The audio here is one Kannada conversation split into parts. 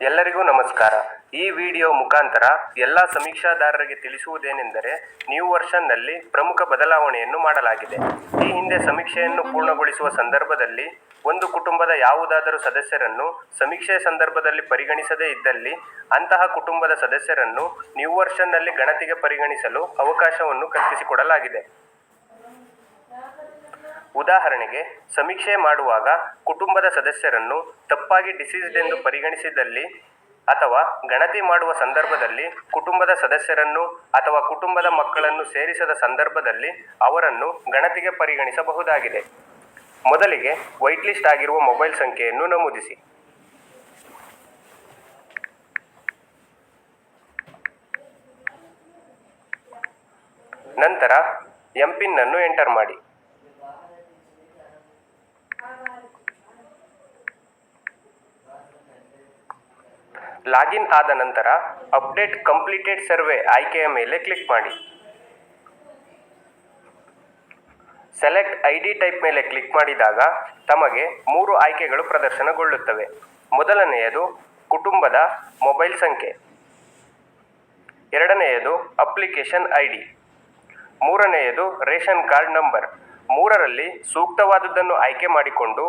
ಎಲ್ಲರಿಗೂ ನಮಸ್ಕಾರ. ಈ ವಿಡಿಯೋ ಮುಖಾಂತರ ಎಲ್ಲ ಸಮೀಕ್ಷಾದಾರರಿಗೆ ತಿಳಿಸುವುದೇನೆಂದರೆ, ನ್ಯೂ ವರ್ಷನ್ನಲ್ಲಿ ಪ್ರಮುಖ ಬದಲಾವಣೆಯನ್ನು ಮಾಡಲಾಗಿದೆ. ಈ ಹಿಂದೆ ಸಮೀಕ್ಷೆಯನ್ನು ಪೂರ್ಣಗೊಳಿಸುವ ಸಂದರ್ಭದಲ್ಲಿ ಒಂದು ಕುಟುಂಬದ ಯಾವುದಾದರೂ ಸದಸ್ಯರನ್ನು ಸಮೀಕ್ಷೆ ಸಂದರ್ಭದಲ್ಲಿ ಪರಿಗಣಿಸದೇ ಇದ್ದಲ್ಲಿ ಅಂತಹ ಕುಟುಂಬದ ಸದಸ್ಯರನ್ನು ನ್ಯೂ ವರ್ಷನ್ನಲ್ಲಿ ಗಣತಿಗೆ ಪರಿಗಣಿಸಲು ಅವಕಾಶವನ್ನು ಕಲ್ಪಿಸಿಕೊಡಲಾಗಿದೆ. ಉದಾಹರಣೆಗೆ, ಸಮೀಕ್ಷೆ ಮಾಡುವಾಗ ಕುಟುಂಬದ ಸದಸ್ಯರನ್ನು ತಪ್ಪಾಗಿ ಡಿಸೀಸ್ಡ್ ಎಂದು ಪರಿಗಣಿಸಿದಲ್ಲಿ ಅಥವಾ ಗಣತಿ ಮಾಡುವ ಸಂದರ್ಭದಲ್ಲಿ ಕುಟುಂಬದ ಸದಸ್ಯರನ್ನು ಅಥವಾ ಕುಟುಂಬದ ಮಕ್ಕಳನ್ನು ಸೇರಿಸದ ಸಂದರ್ಭದಲ್ಲಿ ಅವರನ್ನು ಗಣತಿಗೆ ಪರಿಗಣಿಸಬಹುದಾಗಿದೆ. ಮೊದಲಿಗೆ ವೈಟ್ ಲಿಸ್ಟ್ ಆಗಿರುವ ಮೊಬೈಲ್ ಸಂಖ್ಯೆಯನ್ನು ನಮೂದಿಸಿ. ನಂತರ ಎಂಪಿನ್ ಅನ್ನು ಎಂಟರ್ ಮಾಡಿ. ಲಾಗಿನ್ ಆದ ನಂತರ ಅಪ್ಡೇಟ್ ಕಂಪ್ಲೀಟೆಡ್ ಸರ್ವೆ ಆಯ್ಕೆಯ ಮೇಲೆ ಕ್ಲಿಕ್ ಮಾಡಿ. ಸೆಲೆಕ್ಟ್ ಐಡಿ ಟೈಪ್ ಮೇಲೆ ಕ್ಲಿಕ್ ಮಾಡಿದಾಗ ತಮಗೆ 3 ಆಯ್ಕೆಗಳು ಪ್ರದರ್ಶನಗೊಳ್ಳುತ್ತವೆ. ಮೊದಲನೆಯದು ಕುಟುಂಬದ ಮೊಬೈಲ್ ಸಂಖ್ಯೆ, ಎರಡನೆಯದು ಅಪ್ಲಿಕೇಶನ್ ಐಡಿ, ಮೂರನೆಯದು ರೇಷನ್ ಕಾರ್ಡ್ ನಂಬರ್. 3ರಲ್ಲಿ ಸೂಕ್ತವಾದುದನ್ನು ಆಯ್ಕೆ ಮಾಡಿಕೊಂಡು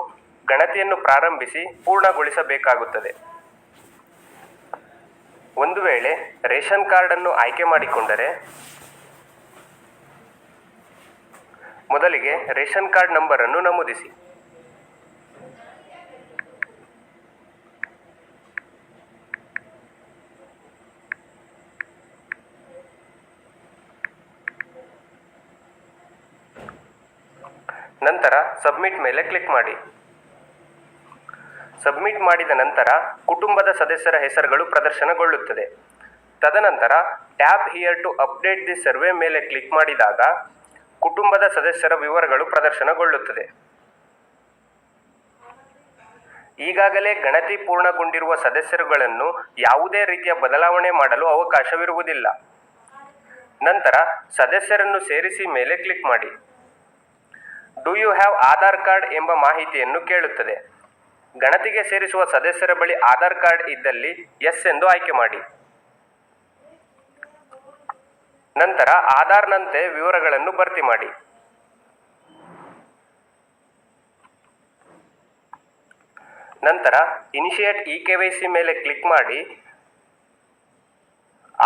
ಗಣತಿಯನ್ನು ಪ್ರಾರಂಭಿಸಿ ಪೂರ್ಣಗೊಳಿಸಬೇಕಾಗುತ್ತದೆ. ಒಂದು ವೇಳೆ ರೇಷನ್ ಕಾರ್ಡನ್ನು ಆಯ್ಕೆ ಮಾಡಿಕೊಂಡರೆ ಮೊದಲಿಗೆ ರೇಷನ್ ಕಾರ್ಡ್ ನಂಬರ್ ಅನ್ನು ನಮೂದಿಸಿ. ನಂತರ ಸಬ್ಮಿಟ್ ಮೇಲೆ ಕ್ಲಿಕ್ ಮಾಡಿ. ಸಬ್ಮಿಟ್ ಮಾಡಿದ ನಂತರ ಕುಟುಂಬದ ಸದಸ್ಯರ ಹೆಸರುಗಳು ಪ್ರದರ್ಶನಗೊಳ್ಳುತ್ತದೆ. ತದನಂತರ tap here to update the survey ಮೇಲೆ ಕ್ಲಿಕ್ ಮಾಡಿದಾಗ ಕುಟುಂಬದ ಸದಸ್ಯರ ವಿವರಗಳು ಪ್ರದರ್ಶನಗೊಳ್ಳುತ್ತದೆ. ಈಗಾಗಲೇ ಗಣತಿ ಪೂರ್ಣಗೊಂಡಿರುವ ಸದಸ್ಯರುಗಳನ್ನು ಯಾವುದೇ ರೀತಿಯ ಬದಲಾವಣೆ ಮಾಡಲು ಅವಕಾಶವಿರುವುದಿಲ್ಲ. ನಂತರ ಸದಸ್ಯರನ್ನು ಸೇರಿಸಿ ಮೇಲೆ ಕ್ಲಿಕ್ ಮಾಡಿ. Do you have Aadhaar card ಎಂಬ ಮಾಹಿತಿಯನ್ನು ಕೇಳುತ್ತದೆ. ಗಣತಿಗೆ ಸೇರಿಸುವ ಸದಸ್ಯರ ಬಳಿ ಆಧಾರ್ ಕಾರ್ಡ್ ಇದ್ದಲ್ಲಿ ಎಸ್ ಎಂದು ಆಯ್ಕೆ ಮಾಡಿ. ನಂತರ ಆಧಾರ್ನಂತೆ ವಿವರಗಳನ್ನು ಭರ್ತಿ ಮಾಡಿ. ನಂತರ ಇನಿಷಿಯೇಟ್ ಇ-KYC ಮೇಲೆ ಕ್ಲಿಕ್ ಮಾಡಿ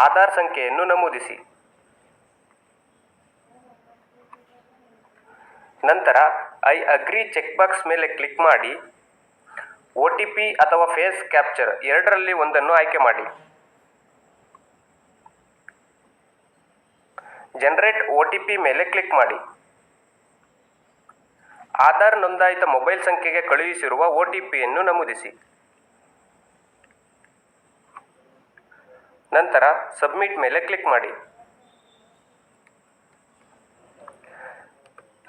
ಆಧಾರ್ ಸಂಖ್ಯೆಯನ್ನು ನಮೂದಿಸಿ. ನಂತರ ಐ ಅಗ್ರಿ ಚೆಕ್ ಬಾಕ್ಸ್ ಮೇಲೆ ಕ್ಲಿಕ್ ಮಾಡಿ OTP ಅಥವಾ ಫೇಸ್ ಕ್ಯಾಪ್ಚರ್ ಎರಡರಲ್ಲಿ ಒಂದನ್ನು ಆಯ್ಕೆ ಮಾಡಿ. ಜನರೇಟ್ OTP ಮೇಲೆ ಕ್ಲಿಕ್ ಮಾಡಿ. ಆಧಾರ್ ನೋಂದಾಯಿತ ಮೊಬೈಲ್ ಸಂಖ್ಯೆಗೆ ಕಳುಹಿಸಿರುವ OTPಯನ್ನು ನಮೂದಿಸಿ. ನಂತರ ಸಬ್ಮಿಟ್ ಮೇಲೆ ಕ್ಲಿಕ್ ಮಾಡಿ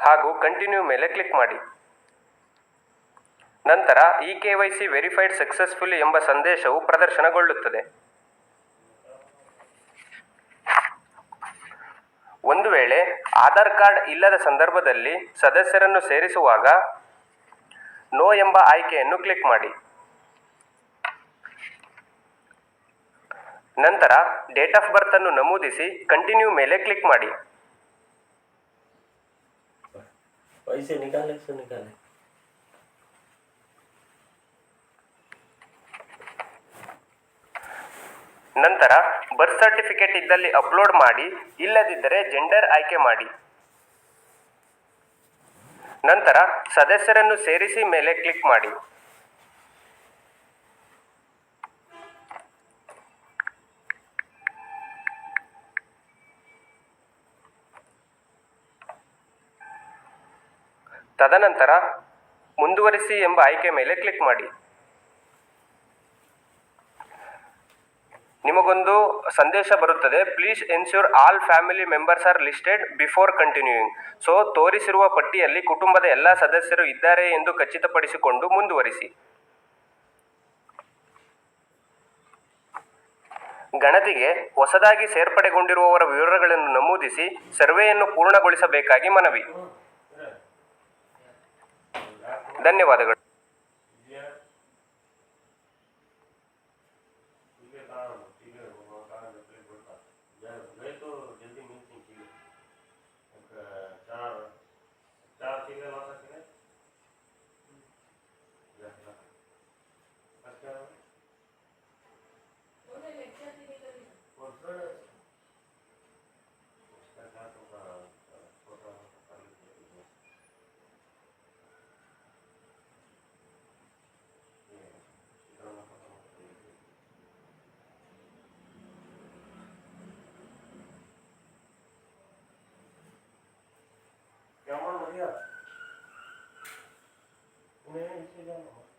ಹಾಗೂ ಕಂಟಿನ್ಯೂ ಮೇಲೆ ಕ್ಲಿಕ್ ಮಾಡಿ. ನಂತರ ಇ-KYC ವೆರಿಫೈಡ್ ಸಕ್ಸಸ್ಫುಲಿ ಎಂಬ ಸಂದೇಶವು ಪ್ರದರ್ಶನಗೊಳ್ಳುತ್ತದೆ. ಒಂದು ವೇಳೆ ಆಧಾರ್ ಕಾರ್ಡ್ ಇಲ್ಲದ ಸಂದರ್ಭದಲ್ಲಿ ಸದಸ್ಯರನ್ನು ಸೇರಿಸುವಾಗ ನೋ ಎಂಬ ಆಯ್ಕೆಯನ್ನು ಕ್ಲಿಕ್ ಮಾಡಿ. ನಂತರ ಡೇಟ್ ಆಫ್ ಬರ್ತ್ ಅನ್ನು ನಮೂದಿಸಿ ಕಂಟಿನ್ಯೂ ಮೇಲೆ ಕ್ಲಿಕ್ ಮಾಡಿ. ನಂತರ ಬರ್ತ್ ಸರ್ಟಿಫಿಕೇಟ್ ಇದ್ದಲ್ಲಿ ಅಪ್ಲೋಡ್ ಮಾಡಿ, ಇಲ್ಲದಿದ್ದರೆ ಜೆಂಡರ್ ಆಯ್ಕೆ ಮಾಡಿ. ನಂತರ ಸದಸ್ಯರನ್ನು ಸೇರಿಸಿ ಮೇಲೆ ಕ್ಲಿಕ್ ಮಾಡಿ. ತದನಂತರ ಮುಂದುವರಿಸಿ ಎಂಬ ಆಯ್ಕೆ ಮೇಲೆ ಕ್ಲಿಕ್ ಮಾಡಿ. ನಿಮಗೊಂದು ಸಂದೇಶ ಬರುತ್ತದೆ, please ensure all family members are listed before continuing. So ತೋರಿಸಿರುವ ಪಟ್ಟಿಯಲ್ಲಿ ಕುಟುಂಬದ ಎಲ್ಲ ಸದಸ್ಯರು ಇದ್ದಾರೆ ಎಂದು ಖಚಿತಪಡಿಸಿಕೊಂಡು ಮುಂದುವರಿಸಿ. ಗಣತಿಗೆ ಹೊಸದಾಗಿ ಸೇರ್ಪಡೆಗೊಂಡಿರುವವರ ವಿವರಗಳನ್ನು ನಮೂದಿಸಿ ಸರ್ವೆಯನ್ನು ಪೂರ್ಣಗೊಳಿಸಬೇಕಾಗಿ ಮನವಿ. ಧನ್ಯವಾದಗಳು. ಕೊಟ್ಟಿದ್ದೇವೆ ನಾವು.